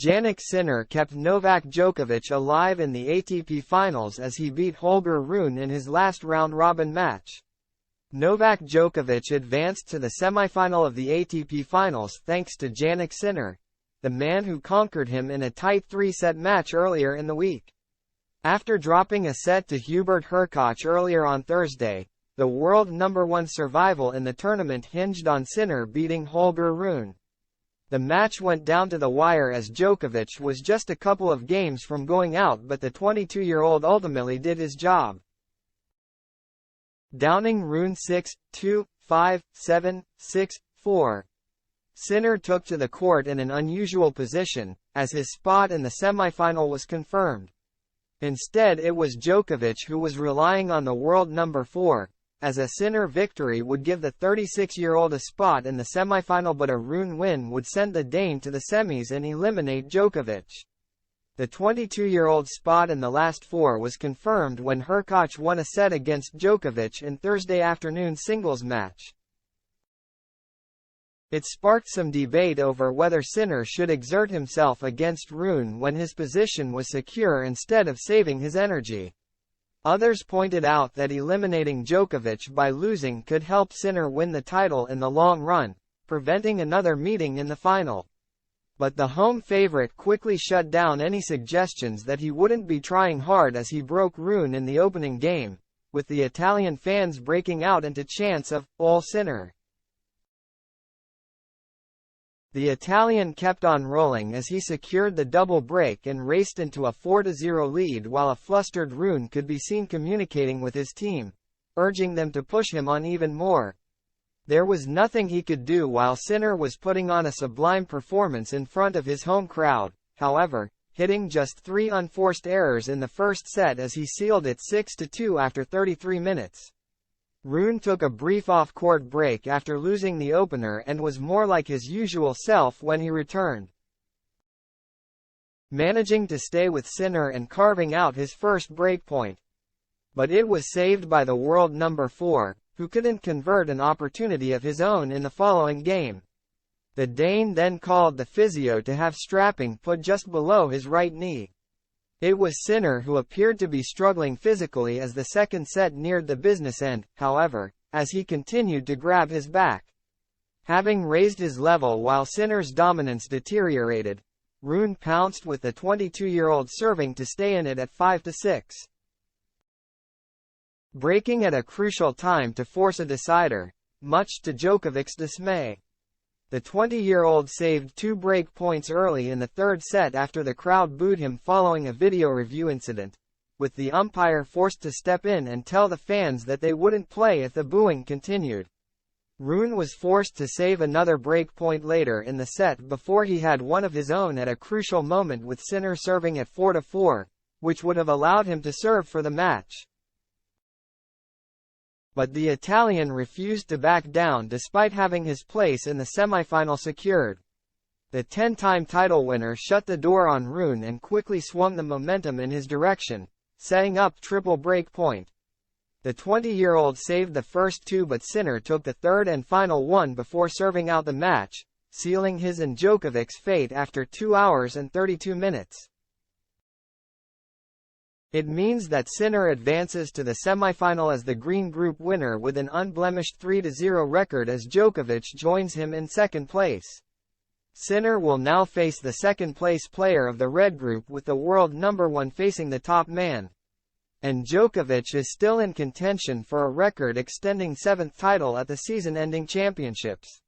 Jannik Sinner kept Novak Djokovic alive in the ATP Finals as he beat Holger Rune in his last round-robin match. Novak Djokovic advanced to the semifinal of the ATP Finals thanks to Jannik Sinner, the man who conquered him in a tight three-set match earlier in the week. After dropping a set to Hubert Hurkacz earlier on Thursday, the world #1 survival in the tournament hinged on Sinner beating Holger Rune. The match went down to the wire as Djokovic was just a couple of games from going out, but the 22-year-old ultimately did his job. Downing Rune 6-2, 5-7, 6-4. Sinner took to the court in an unusual position, as his spot in the semifinal was confirmed. Instead it was Djokovic who was relying on the world #4, as a Sinner victory would give the 36-year-old a spot in the semifinal, but a Rune win would send the Dane to the semis and eliminate Djokovic. The 22-year-old's spot in the last four was confirmed when Hurkacz won a set against Djokovic in Thursday afternoon's singles match. It sparked some debate over whether Sinner should exert himself against Rune when his position was secure instead of saving his energy. Others pointed out that eliminating Djokovic by losing could help Sinner win the title in the long run, preventing another meeting in the final. But the home favorite quickly shut down any suggestions that he wouldn't be trying hard as he broke Rune in the opening game, with the Italian fans breaking out into chants of "All Sinner." The Italian kept on rolling as he secured the double break and raced into a 4-0 lead, while a flustered Rune could be seen communicating with his team, urging them to push him on even more. There was nothing he could do while Sinner was putting on a sublime performance in front of his home crowd, however, hitting just 3 unforced errors in the first set as he sealed it 6-2 after 33 minutes. Rune took a brief off-court break after losing the opener and was more like his usual self when he returned, managing to stay with Sinner and carving out his first breakpoint. But it was saved by the world #4, who couldn't convert an opportunity of his own in the following game. The Dane then called the physio to have strapping put just below his right knee. It was Sinner who appeared to be struggling physically as the second set neared the business end, however, as he continued to grab his back. Having raised his level while Sinner's dominance deteriorated, Rune pounced with the 22-year-old serving to stay in it at 5-6. Breaking at a crucial time to force a decider, much to Djokovic's dismay. The 20-year-old saved 2 break points early in the third set after the crowd booed him following a video review incident, with the umpire forced to step in and tell the fans that they wouldn't play if the booing continued. Rune was forced to save another break point later in the set before he had one of his own at a crucial moment with Sinner serving at 4-4, which would have allowed him to serve for the match. But the Italian refused to back down despite having his place in the semifinal secured. The 10-time title winner shut the door on Rune and quickly swung the momentum in his direction, setting up triple break point. The 20-year-old saved the first 2, but Sinner took the third and final one before serving out the match, sealing his and Djokovic's fate after 2 hours and 32 minutes. It means that Sinner advances to the semifinal as the Green Group winner with an unblemished 3-0 record as Djokovic joins him in second place. Sinner will now face the second-place player of the Red Group, with the world #1 facing the top man. And Djokovic is still in contention for a record-extending 7th title at the season-ending championships.